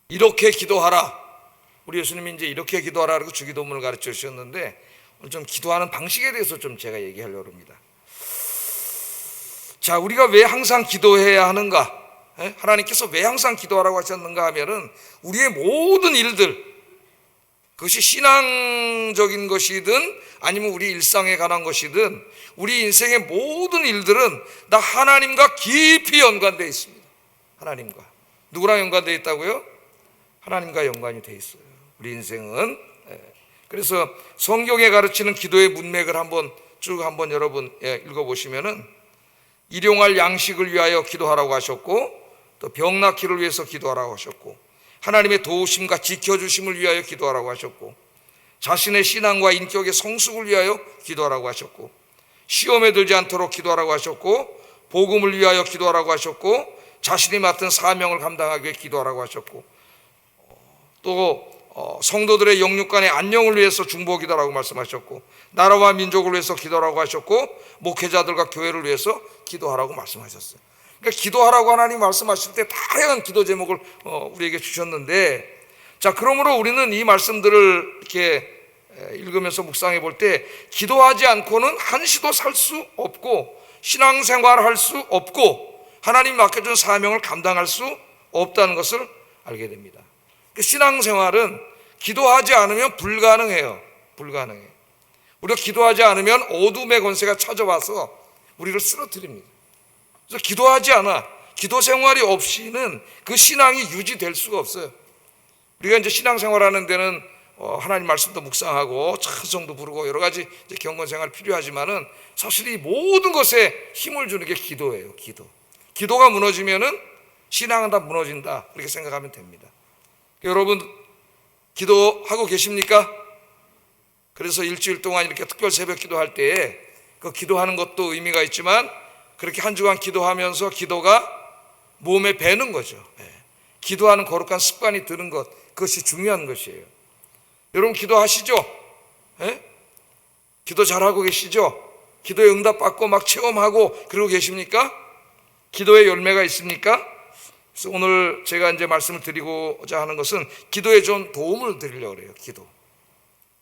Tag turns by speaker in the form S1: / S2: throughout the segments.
S1: 이렇게 기도하라. 우리 예수님이 이제 이렇게 기도하라고 주기도문을 가르쳐 주셨는데 오늘 좀 기도하는 방식에 대해서 좀 제가 얘기하려고 합니다. 자, 우리가 왜 항상 기도해야 하는가? 하나님께서 왜 항상 기도하라고 하셨는가 하면은 우리의 모든 일들, 그것이 신앙적인 것이든 아니면 우리 일상에 관한 것이든 우리 인생의 모든 일들은 다 하나님과 깊이 연관되어 있습니다. 하나님과. 누구랑 연관되어 있다고요? 하나님과 연관이 되어 있어요, 우리 인생은. 그래서 성경에 가르치는 기도의 문맥을 한번 여러분 읽어보시면은 일용할 양식을 위하여 기도하라고 하셨고, 또 병 낫기를 위해서 기도하라고 하셨고, 하나님의 도우심과 지켜주심을 위하여 기도하라고 하셨고, 자신의 신앙과 인격의 성숙을 위하여 기도하라고 하셨고, 시험에 들지 않도록 기도하라고 하셨고, 복음을 위하여 기도하라고 하셨고, 자신이 맡은 사명을 감당하기 위해 기도하라고 하셨고, 또 성도들의 영육 간의 안녕을 위해서 중보 기도하라고 말씀하셨고, 나라와 민족을 위해서 기도하라고 하셨고, 목회자들과 교회를 위해서 기도하라고 말씀하셨어요. 그러니까 기도하라고 하나님 말씀하실 때 다양한 기도 제목을 우리에게 주셨는데, 자, 그러므로 우리는 이 말씀들을 이렇게 읽으면서 묵상해 볼 때 기도하지 않고는 한시도 살 수 없고 신앙생활을 할 수 없고 하나님 맡겨준 사명을 감당할 수 없다는 것을 알게 됩니다. 신앙생활은 기도하지 않으면 불가능해요. 불가능해요. 우리가 기도하지 않으면 어둠의 권세가 찾아와서 우리를 쓰러뜨립니다. 그래서 기도하지 않아, 기도 생활이 없이는 그 신앙이 유지될 수가 없어요. 우리가 이제 신앙생활 하는 데는 하나님 말씀도 묵상하고 찬송도 부르고 여러 가지 이제 경건 생활 필요하지만은 사실 이 모든 것에 힘을 주는 게 기도예요. 기도가 무너지면은 신앙은 다 무너진다, 그렇게 생각하면 됩니다. 여러분 기도하고 계십니까? 그래서 일주일 동안 이렇게 특별 새벽 기도할 때에 그 기도하는 것도 의미가 있지만 그렇게 한 주간 기도하면서 기도가 몸에 배는 거죠. 기도하는 거룩한 습관이 드는 것, 그것이 중요한 것이에요. 여러분 기도하시죠? 기도 잘하고 계시죠? 기도에 응답받고 막 체험하고 그러고 계십니까? 기도의 열매가 있습니까? 그래서 오늘 제가 이제 말씀을 드리고자 하는 것은 기도에 좀 도움을 드리려고 그래요. 기도.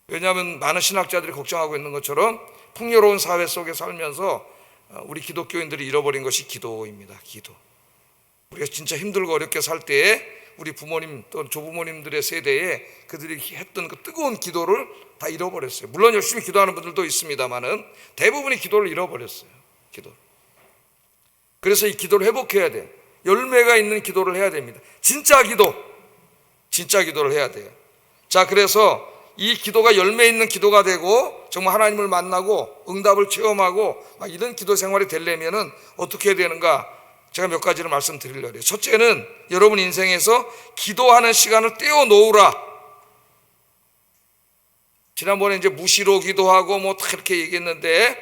S1: 왜냐하면 많은 신학자들이 걱정하고 있는 것처럼 풍요로운 사회 속에 살면서 우리 기독교인들이 잃어버린 것이 기도입니다. 기도. 우리가 진짜 힘들고 어렵게 살 때에 우리 부모님 또는 조부모님들의 세대에 그들이 했던 그 뜨거운 기도를 다 잃어버렸어요. 물론 열심히 기도하는 분들도 있습니다만은 대부분이 기도를 잃어버렸어요. 기도를. 그래서 이 기도를 회복해야 돼요. 열매가 있는 기도를 해야 됩니다. 진짜 기도를 해야 돼요. 자, 그래서 이 기도가 열매 있는 기도가 되고 정말 하나님을 만나고 응답을 체험하고 막 이런 기도 생활이 되려면은 어떻게 해야 되는가? 제가 몇 가지를 말씀드리려고 해요. 첫째는 여러분 인생에서 기도하는 시간을 떼어놓으라. 지난번에 이제 무시로 기도하고 뭐 다 이렇게 얘기했는데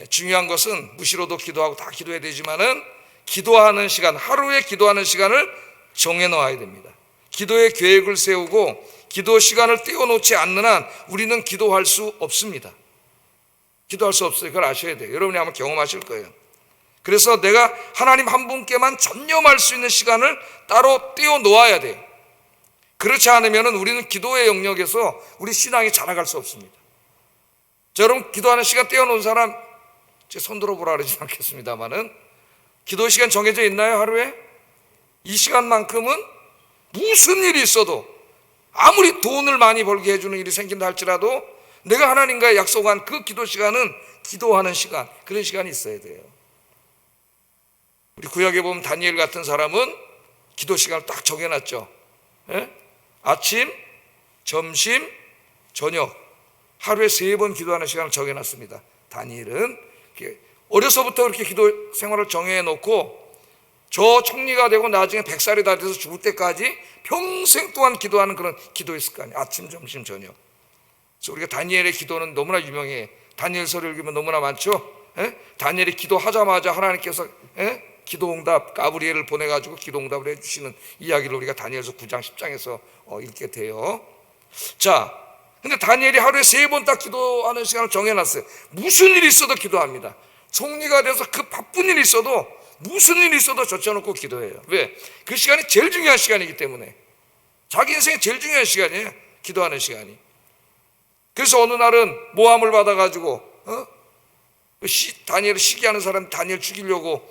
S1: 중요한 것은 무시로도 기도하고 다 기도해야 되지만은 기도하는 시간, 하루에 기도하는 시간을 정해놓아야 됩니다. 기도의 계획을 세우고 기도 시간을 떼어놓지 않는 한 우리는 기도할 수 없습니다. 기도할 수 없어요. 그걸 아셔야 돼요. 여러분이 아마 경험하실 거예요. 그래서 내가 하나님 한 분께만 전념할 수 있는 시간을 따로 떼어놓아야 돼요. 그렇지 않으면 우리는 기도의 영역에서 우리 신앙이 자라갈 수 없습니다. 자, 여러분 기도하는 시간 떼어놓은 사람 제 손 들어보라 그러지 않겠습니다만은 기도 시간 정해져 있나요? 하루에? 이 시간만큼은 무슨 일이 있어도 아무리 돈을 많이 벌게 해주는 일이 생긴다 할지라도 내가 하나님과의 약속한 그 기도 시간은 기도하는 시간, 그런 시간이 있어야 돼요. 우리 구약에 보면 다니엘 같은 사람은 기도 시간을 딱 정해놨죠. 아침, 점심, 저녁 하루에 3번 기도하는 시간을 정해놨습니다. 다니엘은 어려서부터 그렇게 기도 생활을 정해놓고 저 총리가 되고 나중에 100살이 다 돼서 죽을 때까지 평생 동안 기도하는 그런 기도의 습관이 아침, 점심, 저녁. 그래서 우리가 다니엘의 기도는 너무나 유명해. 다니엘서를 읽으면 너무나 많죠. 다니엘이 기도하자마자 하나님께서 기도응답 가브리엘을 보내가지고 기도응답을 해주시는 이야기를 우리가 다니엘서 9장 10장에서 읽게 돼요. 자, 근데 다니엘이 하루에 3번 딱 기도하는 시간을 정해놨어요. 무슨 일이 있어도 기도합니다. 총리가 돼서 그 바쁜 일이 있어도 무슨 일이 있어도 젖혀놓고 기도해요. 왜? 그 시간이 제일 중요한 시간이기 때문에. 자기 인생에 제일 중요한 시간이에요. 기도하는 시간이. 그래서 어느 날은 모함을 받아가지고 다니엘을 시기하는 사람 다니엘 죽이려고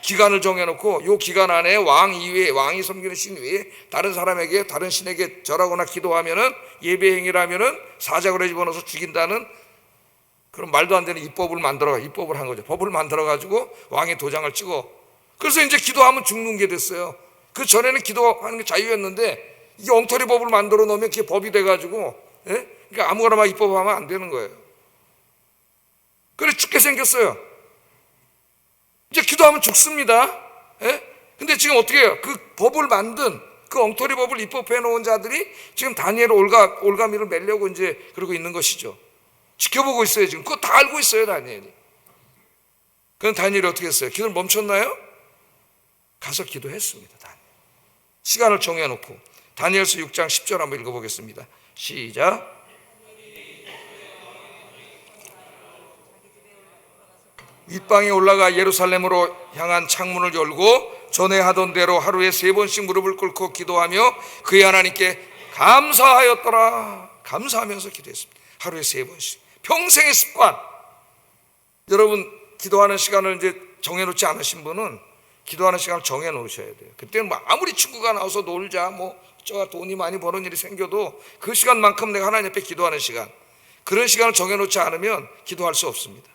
S1: 기간을 정해놓고 요 기간 안에 왕 이외에, 왕이 섬기는 신 외에 다른 사람에게, 다른 신에게 절하거나 기도하면은, 예배 행위라면은 사자굴에 집어넣어서 죽인다는 그런 말도 안 되는 입법을 한 거죠. 법을 만들어가지고 왕의 도장을 찍어. 그래서 이제 기도하면 죽는 게 됐어요. 그 전에는 기도하는 게 자유였는데 이게 엉터리 법을 만들어 놓으면 그게 법이 돼가지고, 그러니까 아무거나 막 입법하면 안 되는 거예요. 그래 죽게 생겼어요. 이제 기도하면 죽습니다. 근데 지금 어떻게 해요? 그 법을 만든, 그 엉터리 법을 입법해 놓은 자들이 지금 다니엘을 올가미를 매려고 이제 그러고 있는 것이죠. 지켜보고 있어요. 지금 그거 다 알고 있어요, 다니엘이. 그럼 다니엘이 어떻게 했어요? 기도를 멈췄나요? 가서 기도했습니다. 다니엘. 시간을 정해놓고 다니엘서 6장 10절 한번 읽어보겠습니다. 시작. 윗방에 올라가 예루살렘으로 향한 창문을 열고 전에 하던 대로 하루에 3번씩 무릎을 꿇고 기도하며 그의 하나님께 감사하였더라. 감사하면서 기도했습니다. 하루에 3번씩. 평생의 습관. 여러분 기도하는 시간을 이제 정해놓지 않으신 분은 기도하는 시간을 정해놓으셔야 돼요. 그때는 뭐 아무리 친구가 나와서 놀자, 저가 돈이 많이 버는 일이 생겨도 그 시간만큼 내가 하나님 앞에 기도하는 시간, 그런 시간을 정해놓지 않으면 기도할 수 없습니다.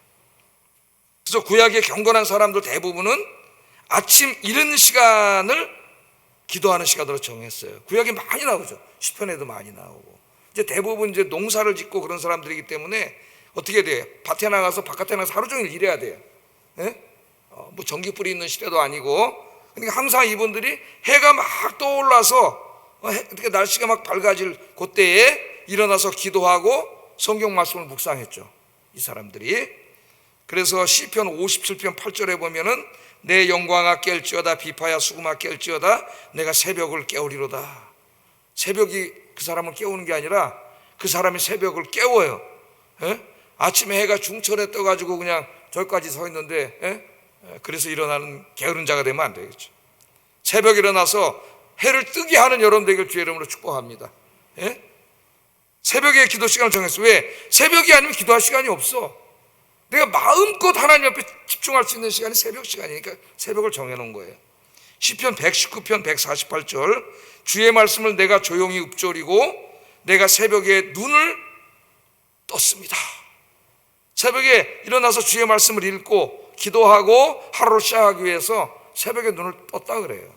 S1: 그래서 구약의 경건한 사람들 대부분은 아침 이른 시간을 기도하는 시간으로 정했어요. 구약에 많이 나오죠. 시편에도 많이 나오고. 이제 대부분 이제 농사를 짓고 그런 사람들이기 때문에 어떻게 돼요? 밭에 나가서 바깥에 나가서 하루 종일 일해야 돼요. 뭐 전기불이 있는 시대도 아니고. 그러니까 항상 이분들이 해가 막 떠올라서 그러니까 날씨가 막 밝아질 그때에 일어나서 기도하고 성경 말씀을 묵상했죠. 이 사람들이. 그래서 시편 57편 8절에 보면은 내 영광아 깰지어다 비파야 수금아 깰지어다 내가 새벽을 깨우리로다. 새벽이 그 사람을 깨우는 게 아니라 그 사람이 새벽을 깨워요. 아침에 해가 중천에 떠가지고 그냥 저기까지 서 있는데 그래서 일어나는 게으른 자가 되면 안 되겠죠. 새벽에 일어나서 해를 뜨게 하는 여러분 되길 주의 이름으로 축복합니다. 새벽에 기도 시간을 정했어. 왜? 새벽이 아니면 기도할 시간이 없어. 내가 마음껏 하나님 앞에 집중할 수 있는 시간이 새벽 시간이니까 새벽을 정해놓은 거예요. 시편 119편 148절 주의 말씀을 내가 조용히 읊조리고 내가 새벽에 눈을 떴습니다. 새벽에 일어나서 주의 말씀을 읽고 기도하고 하루를 시작하기 위해서 새벽에 눈을 떴다 그래요.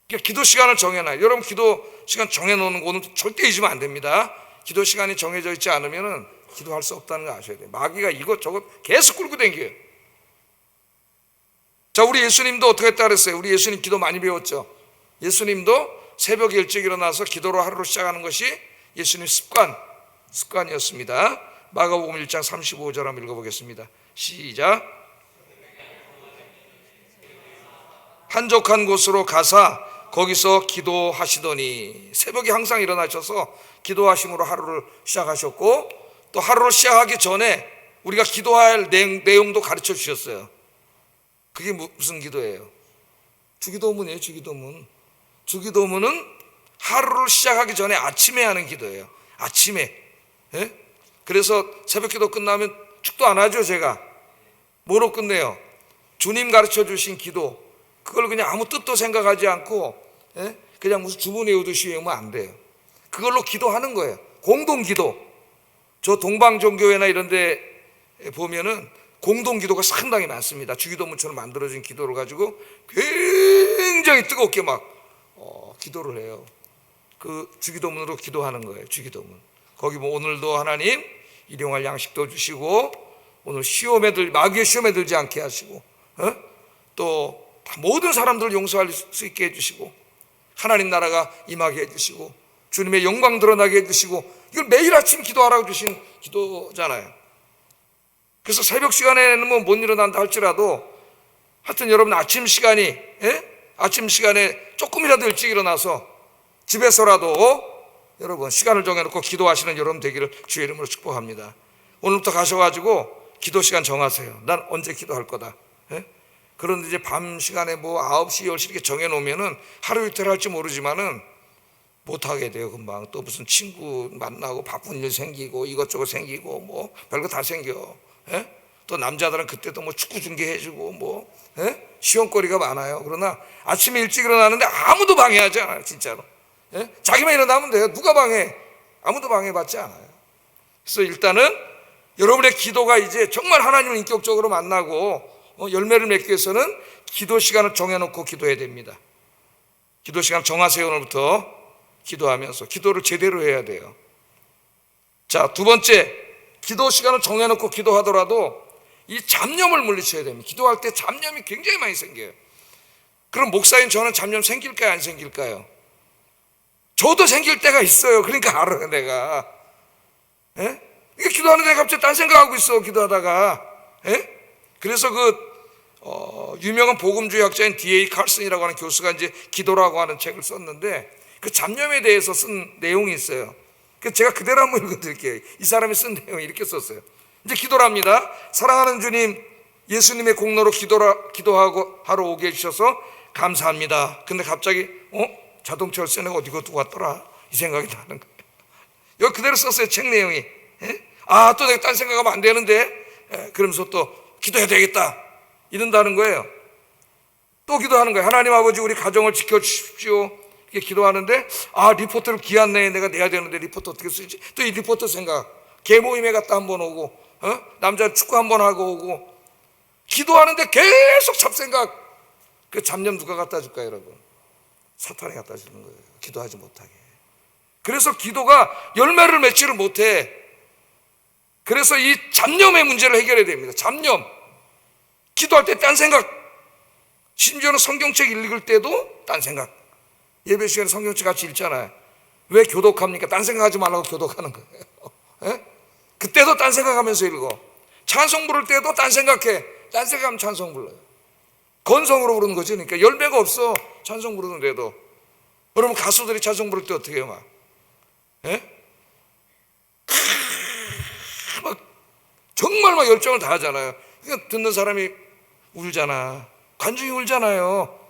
S1: 그러니까 기도 시간을 정해놔요. 여러분 기도 시간 정해놓는 거는 절대 잊으면 안 됩니다. 기도 시간이 정해져 있지 않으면 기도할 수 없다는 거 아셔야 돼요. 마귀가 이것저것 계속 끌고 다녀요. 자, 우리 예수님도 어떻게 했다 그랬어요? 우리 예수님 기도 많이 배웠죠. 예수님도 새벽에 일찍 일어나서 기도로 하루를 시작하는 것이 예수님 습관이었습니다. 마가복음 1장 35절 한번 읽어보겠습니다. 시작. 한적한 곳으로 가사 거기서 기도하시더니. 새벽에 항상 일어나셔서 기도하심으로 하루를 시작하셨고 또 하루를 시작하기 전에 우리가 기도할 내용도 가르쳐 주셨어요. 그게 무슨 기도예요? 주기도문이에요. 주기도문. 주기도문은 하루를 시작하기 전에 아침에 하는 기도예요. 아침에. 그래서 새벽 기도 끝나면 축도 안 하죠. 제가 뭐로 끝내요? 주님 가르쳐 주신 기도. 그걸 그냥 아무 뜻도 생각하지 않고 그냥 무슨 주문 외우듯이 외우면 안 돼요. 그걸로 기도하는 거예요. 공동기도. 저 동방종교회나 이런 데 보면은 공동기도가 상당히 많습니다. 주기도문처럼 만들어진 기도를 가지고 굉장히 뜨겁게 막 기도를 해요. 그 주기도문으로 기도하는 거예요. 주기도문. 거기 뭐 오늘도 하나님 일용할 양식도 주시고 오늘 마귀의 시험에 들지 않게 하시고 또 모든 사람들을 용서할 수 있게 해주시고 하나님 나라가 임하게 해주시고 주님의 영광 드러나게 해주시고 이걸 매일 아침 기도하라고 주신 기도잖아요. 그래서 새벽 시간에는 뭐 못 일어난다 할지라도 하여튼 여러분 아침 시간에 조금이라도 일찍 일어나서 집에서라도 여러분 시간을 정해놓고 기도하시는 여러분 되기를 주의 이름으로 축복합니다. 오늘부터 가셔가지고 기도 시간 정하세요. 난 언제 기도할 거다. 그런데 이제 밤 시간에 뭐 9시, 10시 이렇게 정해놓으면은 하루 이틀 할지 모르지만은 못하게 돼요. 금방 또 무슨 친구 만나고 바쁜 일 생기고 이것저것 생기고 뭐 별거 다 생겨. 예? 또 남자들은 그때도 뭐 축구 중계해주고 뭐 시험거리가 많아요. 그러나 아침에 일찍 일어나는데 아무도 방해하지 않아요. 진짜로. 자기만 일어나면 돼요. 누가 방해? 아무도 방해받지 않아요. 그래서 일단은 여러분의 기도가 이제 정말 하나님을 인격적으로 만나고 열매를 맺기 위해서는 기도 시간을 정해놓고 기도해야 됩니다. 기도 시간 정하세요. 오늘부터 기도하면서 기도를 제대로 해야 돼요. 자, 두 번째, 기도 시간을 정해놓고 기도하더라도 이 잡념을 물리쳐야 됩니다. 기도할 때 잡념이 굉장히 많이 생겨요. 그럼 목사님, 저는 잡념 생길까요, 안 생길까요? 저도 생길 때가 있어요. 그러니까 알아요, 내가. 이게 기도하는데 갑자기 딴 생각하고 있어, 기도하다가. 그래서 유명한 복음주의 학자인 D.A. 칼슨이라고 하는 교수가 이제 기도라고 하는 책을 썼는데 그 잡념에 대해서 쓴 내용이 있어요. 그래서 제가 그대로 한번 읽어드릴게요. 이 사람이 쓴 내용이 이렇게 썼어요. 이제 기도를 합니다. 사랑하는 주님, 예수님의 공로로 기도하고 하러 오게 해주셔서 감사합니다. 근데 갑자기 자동차 열쇠 내가 어디 두고 왔더라, 이 생각이 나는 거예요. 여기 그대로 썼어요, 책 내용이. 또 내가 딴 생각하면 안 되는데, 그러면서 또 기도해야 되겠다 이런다는 거예요. 또 기도하는 거예요. 하나님 아버지, 우리 가정을 지켜주십시오. 이렇게 기도하는데 리포트를 기한 내에 내가 내야 되는데 리포트 어떻게 쓰지? 또 이 리포트 생각. 개모임에 갔다 한번 오고 남자 축구 한번 하고 오고. 기도하는데 계속 잡생각. 그 잡념 누가 갖다 줄까요, 여러분? 사탄이 갖다 주는 거예요. 기도하지 못하게. 그래서 기도가 열매를 맺지를 못해. 그래서 이 잡념의 문제를 해결해야 됩니다. 잡념. 기도할 때 딴 생각. 심지어는 성경책 읽을 때도 딴 생각. 예배 시간에 성경책 같이 읽잖아요. 왜 교독합니까? 딴 생각하지 말라고 교독하는 거예요. 그때도 딴 생각하면서 읽어. 찬송 부를 때도 딴 생각해. 딴 생각하면 찬송 불러요. 건성으로 부르는 거지. 그러니까 열매가 없어, 찬송 부르는데도. 여러분, 가수들이 찬송 부를 때 어떻게 해요? 막 정말 막 열정을 다하잖아요. 그러니까 듣는 사람이 울잖아. 관중이 울잖아요.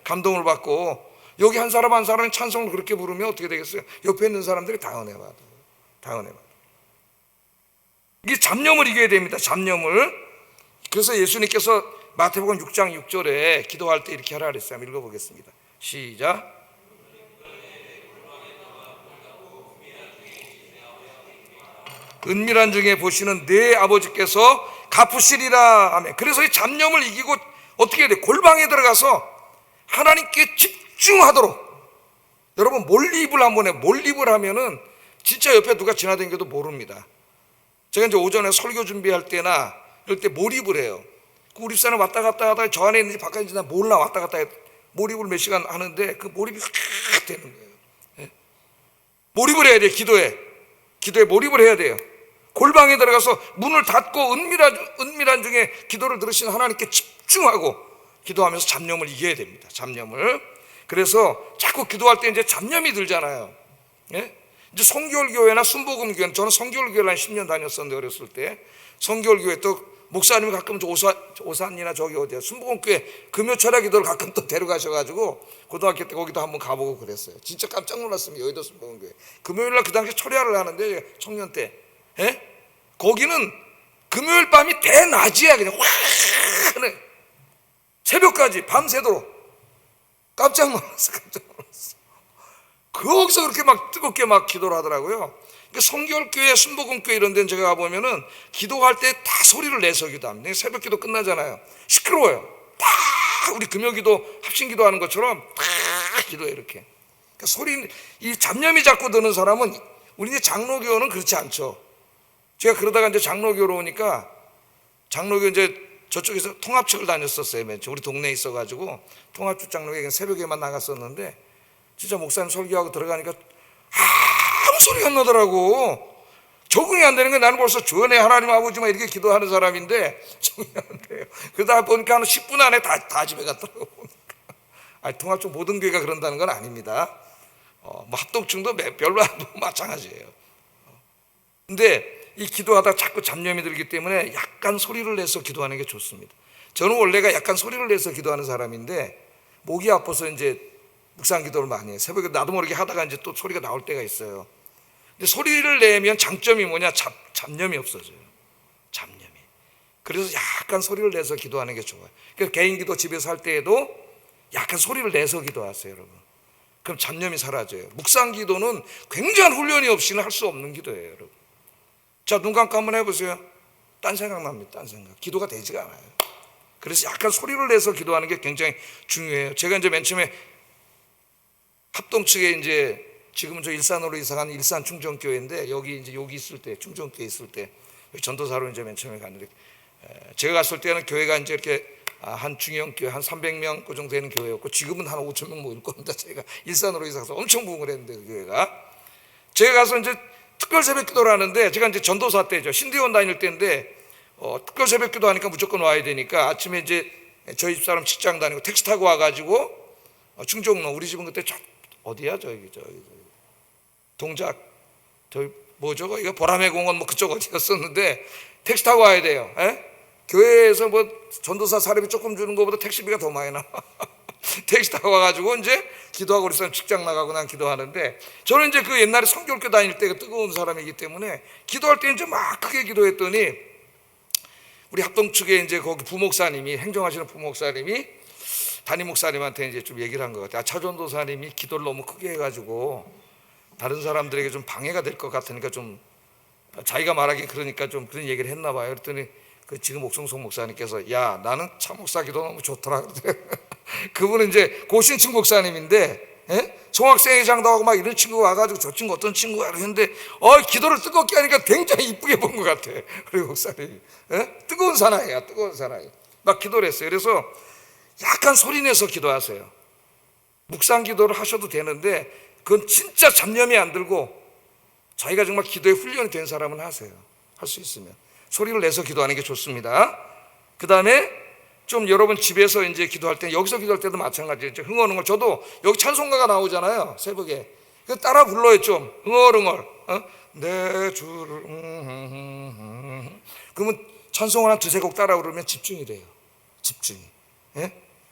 S1: 감동을 받고. 여기 한 사람 한 사람이 찬송을 그렇게 부르면 어떻게 되겠어요? 옆에 있는 사람들이 당연해봐도. 이게 잡념을 이겨야 됩니다. 잡념을. 그래서 예수님께서 마태복음 6장 6절에 기도할 때 이렇게 하라 그랬어요. 한번 읽어보겠습니다. 시작. 은밀한 중에 보시는 내 아버지께서 갚으시리라. 아멘. 그래서 이 잡념을 이기고 어떻게 해야 돼? 골방에 들어가서 하나님께 집중하도록. 여러분, 몰입을 한번 해. 몰입을 하면은 진짜 옆에 누가 지나다니겨도 모릅니다. 제가 이제 오전에 설교 준비할 때나 이럴 때 몰입을 해요. 그 우리 집사람 왔다 갔다 하다가 저 안에 있는지 바깥에 있는지 몰라. 왔다 갔다 해. 몰입을 몇 시간 하는데 그 몰입이 확 되는 거예요. 몰입을 해야 돼요. 기도에 몰입을 해야 돼요. 골방에 들어가서 문을 닫고 은밀한 중에 기도를 들으신 하나님께 집중하고 기도하면서 잡념을 이겨야 됩니다. 잡념을. 그래서 자꾸 기도할 때 이제 잡념이 들잖아요. 이제 성결교회나 순복음교회는, 저는 성결교회를 한 10년 다녔었는데 어렸을 때 성결교회 또 목사님이 가끔 오산이나 저기 어디야 순복음교회 금요철야 기도를 가끔 또 데려가셔가지고 고등학교 때 거기도 한번 가보고 그랬어요. 진짜 깜짝 놀랐습니다. 여의도 순복음교회 금요일날 그 당시 철야를 하는데 청년 때 거기는 금요일 밤이 대낮이야. 그냥 확 새벽까지 밤새도록. 깜짝 놀랐어. 거기서 그렇게 막 뜨겁게 막 기도를 하더라고요. 그러니까 성결교회, 순복음교회 이런 데는 제가 가보면은 기도할 때 다 소리를 내서 기도합니다. 새벽 기도 끝나잖아요. 시끄러워요. 다 우리 금요기도 합심기도 하는 것처럼 다 기도해 이렇게. 그러니까 소리, 이 잡념이 자꾸 드는 사람은, 우리 이제 장로교는 그렇지 않죠. 제가 그러다가 이제 장로교로 오니까, 장로교 이제 저쪽에서 통합측을 다녔었어요. 맨 처음 우리 동네에 있어가지고 통합측 장로교에 새벽에만 나갔었는데, 진짜 목사님 설교하고 들어가니까 아무 소리가 안 나더라고. 적응이 안 되는 게, 나는 벌써 주연의 하나님 아버지만 이렇게 기도하는 사람인데 적응이 안 돼요. 그러다 보니까 한 10분 안에 다 집에 갔더라고. 통합측 모든 교회가 그런다는 건 아닙니다. 뭐 합동층도 별로 마찬가지예요. 근데 이 기도하다 자꾸 잡념이 들기 때문에 약간 소리를 내서 기도하는 게 좋습니다. 저는 원래가 약간 소리를 내서 기도하는 사람인데 목이 아파서 이제 묵상 기도를 많이 해요. 새벽에 나도 모르게 하다가 이제 또 소리가 나올 때가 있어요. 근데 소리를 내면 장점이 뭐냐? 잡념이 없어져요. 잡념이. 그래서 약간 소리를 내서 기도하는 게 좋아요. 그러니까 개인 기도 집에서 할 때에도 약간 소리를 내서 기도하세요, 여러분. 그럼 잡념이 사라져요. 묵상 기도는 굉장한 훈련이 없이는 할 수 없는 기도예요, 여러분. 자, 눈 감고 한번 해보세요. 딴 생각 납니다. 딴 생각. 기도가 되지가 않아요. 그래서 약간 소리를 내서 기도하는 게 굉장히 중요해요. 제가 이제 맨 처음에 합동 측에 이제 지금은 저 일산으로 이사간 일산 충정교회인데 여기 있을 때 충정교회 있을 때 전도사로 이제 맨 처음에 갔는데 제가 갔을 때는 교회가 이제 이렇게 한 중형 교회 한 300명 그 정도 되는 교회였고 지금은 한 5,000명 모일 겁니다. 제가 일산으로 이사 가서 엄청 부흥을 했는데 그 교회가 제가 가서 이제 특별 새벽 기도를 하는데 제가 이제 전도사 때죠. 신대원 다닐 때인데 특별 새벽 기도 하니까 무조건 와야 되니까 아침에 이제 저희 집사람 직장 다니고 택시 타고 와가지고 충정로 우리 집은 그때 어디야 저기 동작 저기 뭐죠 거기가 보라매 공원 뭐 그쪽 어디였었는데 택시 타고 와야 돼요. 에? 교회에서 뭐 전도사 사례비 조금 주는 것보다 택시비가 더 많이 나와. 택시 타고 와가지고 이제 기도하고 우리 사람 직장 나가고 난 기도하는데 저는 이제 그 옛날에 성교학교 다닐 때 뜨거운 사람이기 때문에 기도할 때 이제 막 크게 기도했더니 우리 합동 측에 이제 거기 부목사님이 행정하시는 부목사님이 담임 목사님한테 이제 좀 얘기를 한 것 같아요. 차전도사님이 기도를 너무 크게 해가지고 다른 사람들에게 좀 방해가 될 것 같으니까 좀 자기가 말하기 그러니까 좀 그런 얘기를 했나 봐요. 그랬더니 그 지금 옥성석 목사님께서 야 나는 차 목사 기도 너무 좋더라. 그분은 이제 고신층 목사님인데 총학생회장도 하고 막 이런 친구가 와가지고 저 친구 어떤 친구야 그랬는데 기도를 뜨겁게 하니까 굉장히 이쁘게 본 것 같아. 그리고 목사님이 뜨거운 사나이야 뜨거운 사나이 막 기도를 했어요. 그래서 약간 소리내서 기도하세요. 묵상 기도를 하셔도 되는데 그건 진짜 잡념이 안 들고 자기가 정말 기도에 훈련이 된 사람은 하세요. 할 수 있으면 소리를 내서 기도하는 게 좋습니다. 그 다음에 좀 여러분 집에서 이제 기도할 때 여기서 기도할 때도 마찬가지죠. 흥얼흥얼 저도 여기 찬송가가 나오잖아요. 새벽에 그 따라 불러요. 좀 흥얼흥얼 내 주를 그러면 찬송을 한 두세 곡 따라 부르면 집중이 돼요. 집중이.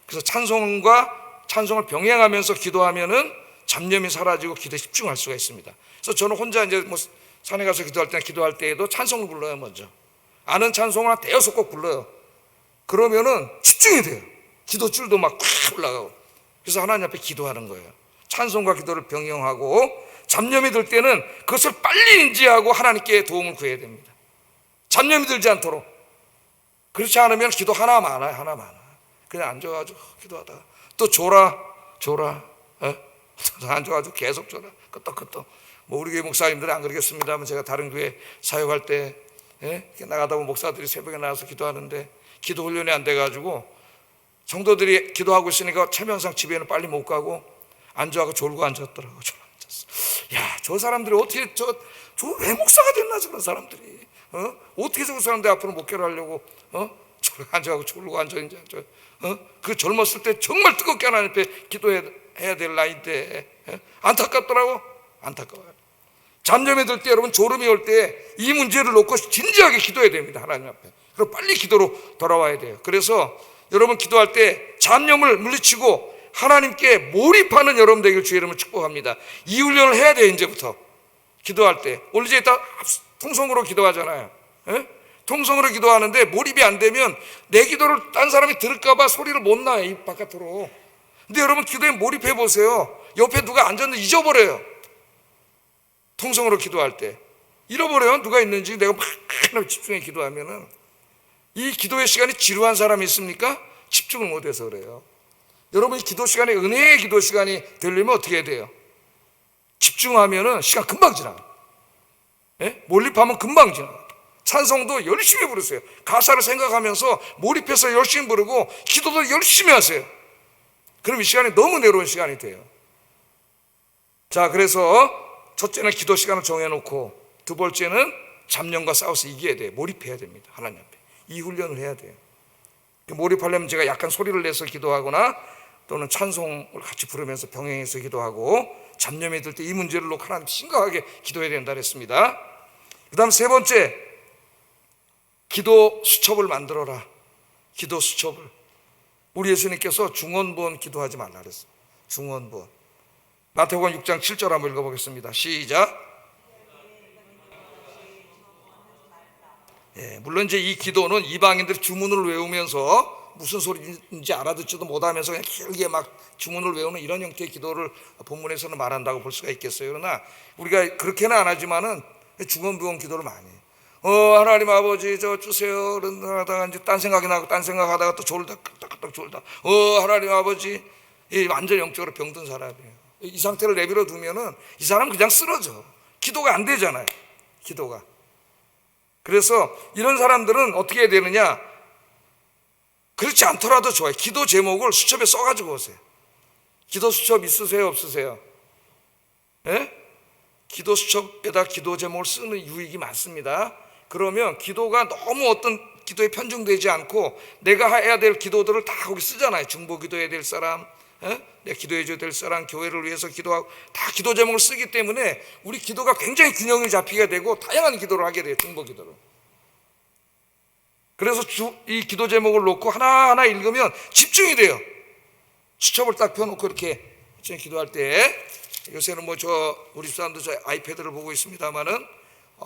S1: 그래서 찬송을 병행하면서 기도하면은 잡념이 사라지고 기도에 집중할 수가 있습니다. 그래서 저는 혼자 이제 뭐 산에 가서 기도할 때에도 찬송을 불러요. 먼저 아는 찬송을 한 대여섯 곡 불러요. 그러면은 집중이 돼요. 기도줄도 막 꽉 올라가고. 그래서 하나님 앞에 기도하는 거예요. 찬송과 기도를 병행하고 잡념이 들 때는 그것을 빨리 인지하고 하나님께 도움을 구해야 됩니다. 잡념이 들지 않도록. 그렇지 않으면 기도 하나 많아요. 하나 많아. 그냥 앉아가지고 기도하다가 또 줘라 앉아가지고 계속 줘라 끄떡끄떡. 뭐 우리 교회 목사님들은 안 그러겠습니다만 제가 다른 교회 사역할 때 나가다 보면 목사들이 새벽에 나와서 기도하는데 기도 훈련이 안 돼가지고 성도들이 기도하고 있으니까 체면상 집에는 빨리 못 가고 앉아가지고 졸고 앉았더라고. 졸고 앉았어. 야, 저 사람들이 어떻게 저 왜 목사가 됐나 저런 사람들이 어떻게 저 사람들 앞으로 목회를 하려고 앉아가지고 졸고 앉아있는지 그 젊었을 때 정말 뜨겁게 하나님 앞에 기도해야 될 나이인데 안타깝더라고. 안타까워요. 잡념이 들 때 여러분 졸음이 올 때 이 문제를 놓고 진지하게 기도해야 됩니다. 하나님 앞에. 그리고 빨리 기도로 돌아와야 돼요. 그래서 여러분 기도할 때 잡념을 물리치고 하나님께 몰입하는 여러분 되길 주의 이름으로 축복합니다. 이 훈련을 해야 돼요. 이제부터 기도할 때. 오늘 이제 다 통성으로 기도하잖아요. 통성으로 기도하는데 몰입이 안 되면 내 기도를 딴 사람이 들을까 봐 소리를 못 나요. 입 바깥으로. 근데 여러분 기도에 몰입해 보세요. 옆에 누가 앉았는지 잊어버려요. 통성으로 기도할 때 잃어버려요. 누가 있는지. 내가 막 집중해 기도하면은 이 기도의 시간이 지루한 사람이 있습니까? 집중을 못해서 그래요. 여러분 이 기도 시간이 은혜의 기도 시간이 되려면 어떻게 해야 돼요? 집중하면은 시간 금방 지나요. 몰입하면 금방 지나요. 찬송도 열심히 부르세요. 가사를 생각하면서 몰입해서 열심히 부르고 기도도 열심히 하세요. 그럼 이 시간이 너무 내려온 시간이 돼요. 자, 그래서 첫째는 기도 시간을 정해놓고 두 번째는 잡념과 싸워서 이겨야 돼요. 몰입해야 됩니다. 하나님 앞에. 이 훈련을 해야 돼요. 몰입하려면 제가 약간 소리를 내서 기도하거나 또는 찬송을 같이 부르면서 병행해서 기도하고 잡념이 들 때 이 문제를 놓고 하나님 심각하게 기도해야 된다 그랬습니다. 그 다음 세 번째, 기도 수첩을 만들어라. 기도 수첩을. 우리 예수님께서 중언부언 기도하지 말라 그랬어요. 중원부원. 마태복음 6장 7절 한번 읽어보겠습니다. 시작. 물론 이제 이 기도는 이방인들이 주문을 외우면서 무슨 소리인지 알아듣지도 못하면서 그냥 길게 막 주문을 외우는 이런 형태의 기도를 본문에서는 말한다고 볼 수가 있겠어요. 그러나 우리가 그렇게는 안 하지만은 중원부원 기도를 많이 해요. 하나님 아버지 저 주세요. 그러다가 이제 딴 생각이 나고 딴 생각하다가 또 졸다 끄떡끄떡 졸다. 하나님 아버지. 완전 영적으로 병든 사람이에요. 이 상태를 내버려 두면은 이 사람은 그냥 쓰러져. 기도가 안 되잖아요. 기도가. 그래서 이런 사람들은 어떻게 해야 되느냐? 그렇지 않더라도 좋아요. 기도 제목을 수첩에 써가지고 오세요. 기도 수첩 있으세요? 없으세요? 예? 기도 수첩에다 기도 제목을 쓰는 유익이 많습니다. 그러면 기도가 너무 어떤 기도에 편중되지 않고 내가 해야 될 기도들을 다 거기 쓰잖아요. 중보 기도해야 될 사람, 내가 기도해 줘야 될 사람, 교회를 위해서 기도하고 다 기도 제목을 쓰기 때문에 우리 기도가 굉장히 균형이 잡히게 되고 다양한 기도를 하게 돼요. 중보 기도를. 그래서 이 기도 제목을 놓고 하나하나 읽으면 집중이 돼요. 수첩을 딱 펴놓고 이렇게 기도할 때, 요새는 뭐 우리 사람도 저 아이패드를 보고 있습니다만은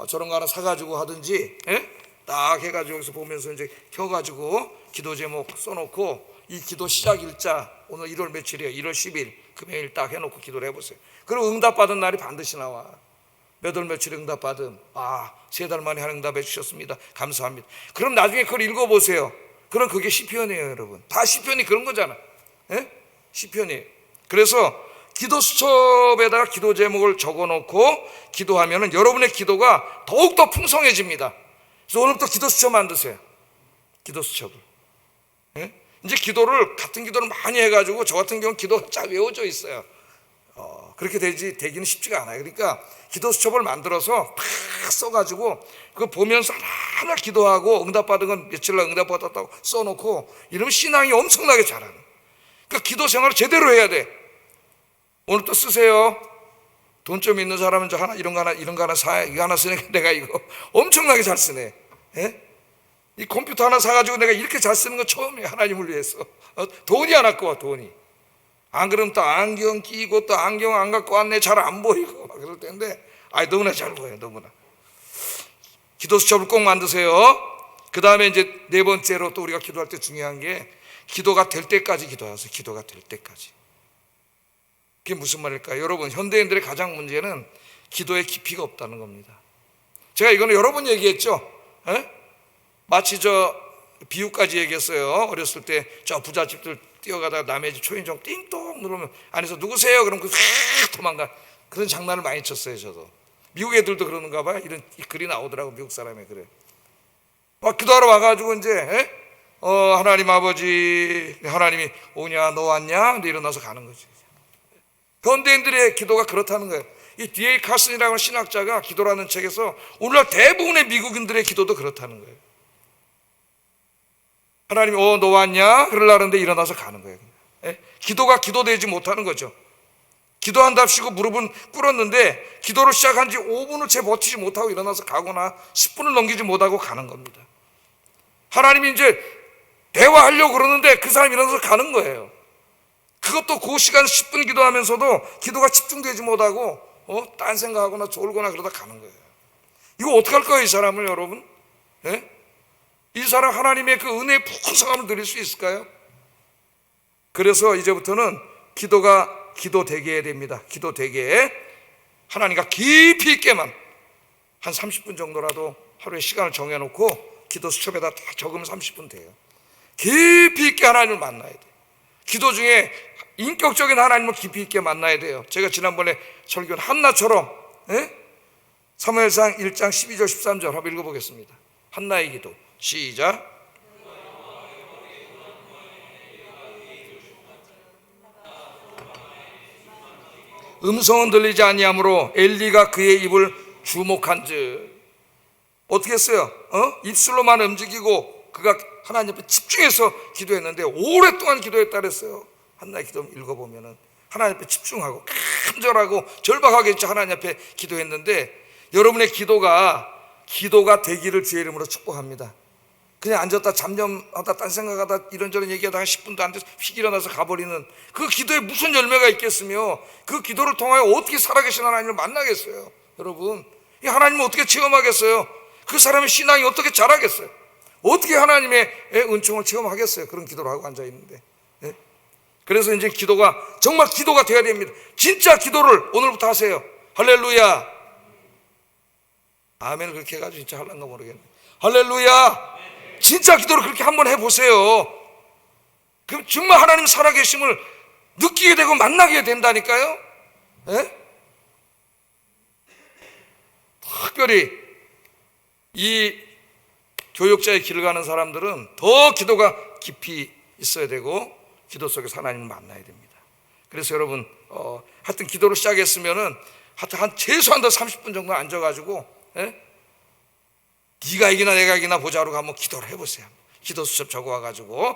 S1: 저런 거 하나 사가지고 하든지, 딱 해가지고 여기서 보면서 이제 켜가지고 기도 제목 써놓고 이 기도 시작 일자, 오늘 1월 며칠이에요? 1월 10일 금요일 딱 해놓고 기도를 해보세요. 그리고 응답받은 날이 반드시 나와. 몇 월 며칠에 응답받음, 3달 만에 한 응답해 주셨습니다. 감사합니다. 그럼 나중에 그걸 읽어보세요. 그럼 그게 시편이에요, 여러분. 다 시편이 그런 거잖아. 시편이에요. 그래서 기도 수첩에다가 기도 제목을 적어놓고 기도하면은 여러분의 기도가 더욱더 풍성해집니다. 그래서 오늘부터 기도 수첩 만드세요. 기도 수첩을. 이제 기도를 같은 기도를 많이 해가지고 저 같은 경우는 기도가 쫙 외워져 있어요. 그렇게 되기는 쉽지가 않아요. 그러니까 기도 수첩을 만들어서 팍 써가지고 그거 보면서 하나 기도하고 응답받은 건 며칠 날 응답받았다고 써놓고 이러면 신앙이 엄청나게 자라는. 그러니까 기도 생활을 제대로 해야 돼. 오늘 또 쓰세요. 돈 좀 있는 사람은 저 하나 이런 거 하나 사. 이거 하나 쓰니까 내가 이거 엄청나게 잘 쓰네. 이 컴퓨터 하나 사가지고 내가 이렇게 잘 쓰는 건 처음이에요. 하나님을 위해서. 돈이 안 갖고 와, 돈이. 안 그러면 또 안경 끼고 또 안경 안 갖고 왔네. 잘 안 보이고 막 그럴 텐데 너무나 잘 보여요. 너무나. 기도 수첩을 꼭 만드세요. 그 다음에 이제 네 번째로 또 우리가 기도할 때 중요한 게 기도가 될 때까지 기도하세요. 기도가 될 때까지. 그게 무슨 말일까요? 여러분, 현대인들의 가장 문제는 기도에 깊이가 없다는 겁니다. 제가 이거는 여러 번 얘기했죠. 마치 저 비유까지 얘기했어요. 어렸을 때 저 부잣집들 뛰어가다가 남의 집 초인종 띵동 누르면 안에서 누구세요? 그럼 확 도망가. 그런 장난을 많이 쳤어요. 저도. 미국 애들도 그러는가 봐요. 이런 글이 나오더라고. 미국 사람이 그래. 막 기도하러 와가지고 이제 하나님 아버지, 하나님이 오냐 너 왔냐? 근데 일어나서 가는 거지. 현대인들의 기도가 그렇다는 거예요. 이 D.A. 카슨이라고 하는 신학자가 기도라는 책에서 오늘날 대부분의 미국인들의 기도도 그렇다는 거예요. 하나님이 너 왔냐? 그러려는데 일어나서 가는 거예요. 기도가 기도되지 못하는 거죠. 기도한답시고 무릎은 꿇었는데 기도를 시작한 지 5분을 채 버티지 못하고 일어나서 가거나 10분을 넘기지 못하고 가는 겁니다. 하나님이 이제 대화하려고 그러는데 그 사람이 일어나서 가는 거예요. 그것도 그 시간 10분 기도하면서도 기도가 집중되지 못하고 딴 생각하거나 졸거나 그러다 가는 거예요. 이거 어떡할 거예요, 이 사람을 여러분? 이 사람 하나님의 그 은혜의 풍성함을 누릴 수 있을까요? 그래서 이제부터는 기도가 기도되게 해야 됩니다. 기도되게 하나님과 깊이 있게만 한 30분 정도라도 하루에 시간을 정해놓고 기도 수첩에다 다 적으면 30분 돼요. 깊이 있게 하나님을 만나야 돼요. 기도 중에 인격적인 하나님을 깊이 있게 만나야 돼요. 제가 지난번에 설교한 한나처럼 사무엘상 1장 12절 13절 한번 읽어보겠습니다. 한나의 기도 시작. 음성은 들리지 아니하므로 엘리가 그의 입을 주목한즉. 어떻게 했어요? 입술로만 움직이고 그가 하나님 앞에 집중해서 기도했는데 오랫동안 기도했다 그랬어요. 한나의 기도 읽어보면은 하나님 앞에 집중하고 간절하고 절박하게 하나님 앞에 기도했는데 여러분의 기도가 되기를 주의 이름으로 축복합니다. 그냥 앉았다 잠잠하다 딴 생각하다 이런저런 얘기하다가 10분도 안 돼서 휙 일어나서 가버리는 그 기도에 무슨 열매가 있겠으며 그 기도를 통하여 어떻게 살아계신 하나님을 만나겠어요? 여러분, 이 하나님을 어떻게 체험하겠어요? 그 사람의 신앙이 어떻게 자라겠어요? 어떻게 하나님의 은총을 체험하겠어요? 그런 기도를 하고 앉아있는데. 그래서 이제 기도가 정말 기도가 돼야 됩니다. 진짜 기도를 오늘부터 하세요. 할렐루야. 아멘을 그렇게 해가지고 진짜 할란가 모르겠네. 할렐루야. 진짜 기도를 그렇게 한번 해보세요. 그럼 정말 하나님 살아계심을 느끼게 되고 만나게 된다니까요. 특별히 이 교역자의 길을 가는 사람들은 더 기도가 깊이 있어야 되고 기도 속에서 하나님을 만나야 됩니다. 그래서 여러분 하여튼 기도를 시작했으면은 하여튼 한 최소한 더 30분 정도 앉아가지고 네가 이기나 내가 이기나 보자로 한번 기도를 해보세요. 기도 수첩 적어와가지고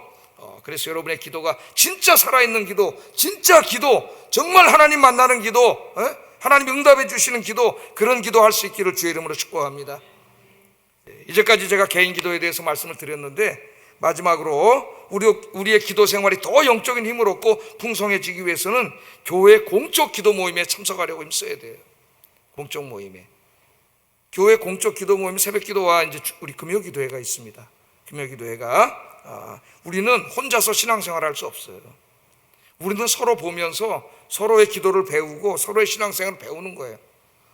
S1: 그래서 여러분의 기도가 진짜 살아있는 기도, 진짜 기도, 정말 하나님 만나는 기도, 하나님 응답해 주시는 기도, 그런 기도할 수 있기를 주의 이름으로 축복합니다. 이제까지 제가 개인 기도에 대해서 말씀을 드렸는데 마지막으로 우리의 기도 생활이 더 영적인 힘을 얻고 풍성해지기 위해서는 교회 공적 기도 모임에 참석하려고 힘써야 돼요. 공적 모임에. 교회 공적 기도 모임 새벽 기도와 이제 우리 금요 기도회가 있습니다. 금요 기도회가 우리는 혼자서 신앙생활을 할 수 없어요. 우리는 서로 보면서 서로의 기도를 배우고 서로의 신앙생활을 배우는 거예요.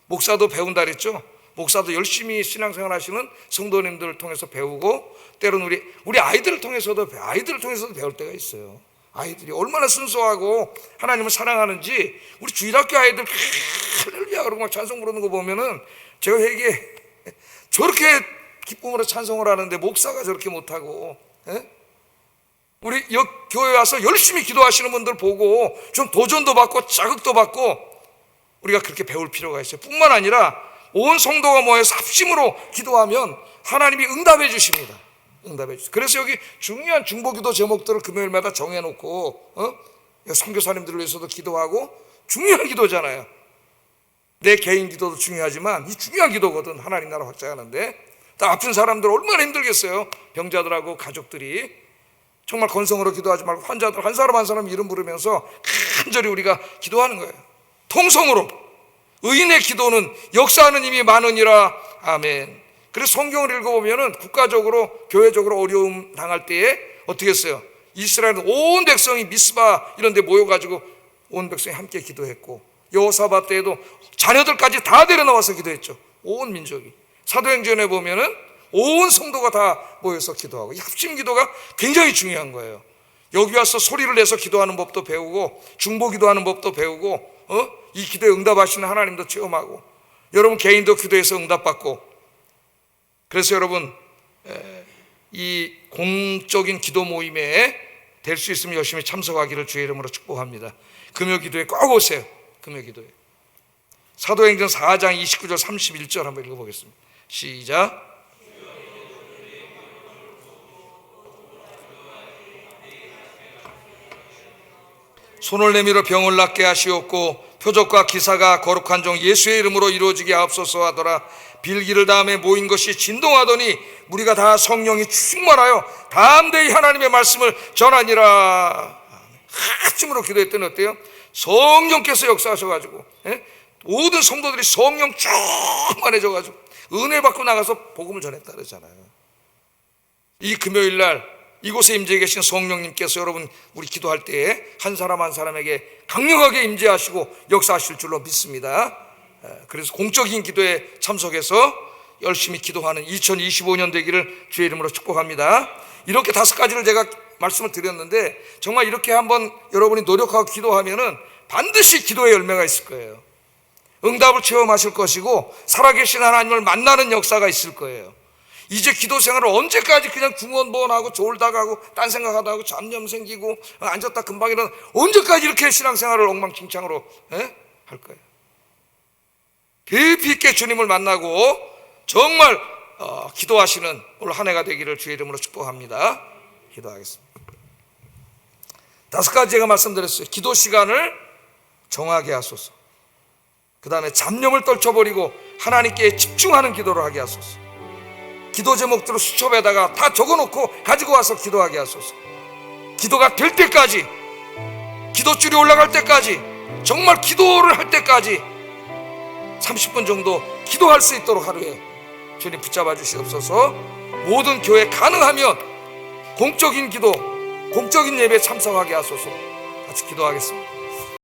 S1: 목사도 배운다 그랬죠? 목사도 열심히 신앙생활 하시는 성도님들을 통해서 배우고 때로는 우리 아이들을 통해서도 배울 때가 있어요. 아이들이 얼마나 순수하고 하나님을 사랑하는지 우리 주일학교 아이들 할렐루야 그러고 막 찬송 부르는 거 보면은 제가 회개에 저렇게 기쁨으로 찬송을 하는데 목사가 저렇게 못하고 우리 교회 와서 열심히 기도하시는 분들 보고 좀 도전도 받고 자극도 받고 우리가 그렇게 배울 필요가 있어요. 뿐만 아니라 온 성도가 모여서 합심으로 기도하면 하나님이 응답해 주십니다. 응답해 주십니다. 그래서 여기 중요한 중보기도 제목들을 금요일마다 정해놓고 선교사님들을 위해서도 기도하고 중요한 기도잖아요. 내 개인 기도도 중요하지만 이 중요한 기도거든. 하나님 나라 확장하는데 또 아픈 사람들 얼마나 힘들겠어요. 병자들하고 가족들이 정말 건성으로 기도하지 말고 환자들 한 사람 한 사람 이름 부르면서 간절히 우리가 기도하는 거예요. 통성으로. 의인의 기도는 역사하는 힘이 많으니라. 아멘. 그래서 성경을 읽어보면은 국가적으로 교회적으로 어려움 당할 때에 어떻게 했어요? 이스라엘은 온 백성이 미스바 이런 데 모여가지고 온 백성이 함께 기도했고 여호사밧 때에도 자녀들까지 다 데려나와서 기도했죠. 온 민족이. 사도행전에 보면은 온 성도가 다 모여서 기도하고 이 합심 기도가 굉장히 중요한 거예요. 여기 와서 소리를 내서 기도하는 법도 배우고 중보 기도하는 법도 배우고 이 기도에 응답하시는 하나님도 체험하고 여러분 개인도 기도해서 응답받고 그래서 여러분 이 공적인 기도 모임에 될 수 있으면 열심히 참석하기를 주의 이름으로 축복합니다. 금요 기도에 꼭 오세요. 금요 기도에. 사도행전 4장 29절 31절 한번 읽어보겠습니다. 시작. 손을 내밀어 병을 낫게 하시옵고 표적과 기사가 거룩한 종 예수의 이름으로 이루어지게 하옵소서 하더라. 빌기를 다음에 모인 것이 진동하더니 무리가 다 성령이 충만하여 담대히 하나님의 말씀을 전하니라. 합심으로 기도했더니 어때요? 성령께서 역사하셔가지고 모든 성도들이 성령 충만해져가지고 은혜 받고 나가서 복음을 전했다 그러잖아요. 이 금요일날 이곳에 임재해 계신 성령님께서 여러분 우리 기도할 때에 한 사람 한 사람에게 강력하게 임재하시고 역사하실 줄로 믿습니다. 그래서 공적인 기도에 참석해서 열심히 기도하는 2025년 되기를 주의 이름으로 축복합니다. 이렇게 5가지를 제가 말씀을 드렸는데 정말 이렇게 한번 여러분이 노력하고 기도하면은 반드시 기도의 열매가 있을 거예요. 응답을 체험하실 것이고 살아계신 하나님을 만나는 역사가 있을 거예요. 이제 기도 생활을 언제까지 그냥 중원부원하고 졸다가 하고 딴 생각하다 하고 잡념 생기고 앉았다 금방 일어나 언제까지 이렇게 신앙생활을 엉망진창으로 할 거예요. 깊이 있게 주님을 만나고 정말 기도하시는 오늘 한 해가 되기를 주의 이름으로 축복합니다. 기도하겠습니다. 5가지 제가 말씀드렸어요. 기도 시간을 정하게 하소서. 그 다음에 잡념을 떨쳐버리고 하나님께 집중하는 기도를 하게 하소서. 기도 제목들을 수첩에다가 다 적어놓고 가지고 와서 기도하게 하소서. 기도가 될 때까지, 기도줄이 올라갈 때까지, 정말 기도를 할 때까지 30분 정도 기도할 수 있도록 하루에 주님 붙잡아 주시옵소서. 모든 교회 가능하면 공적인 기도, 공적인 예배에 참석하게 하소서. 같이 기도하겠습니다.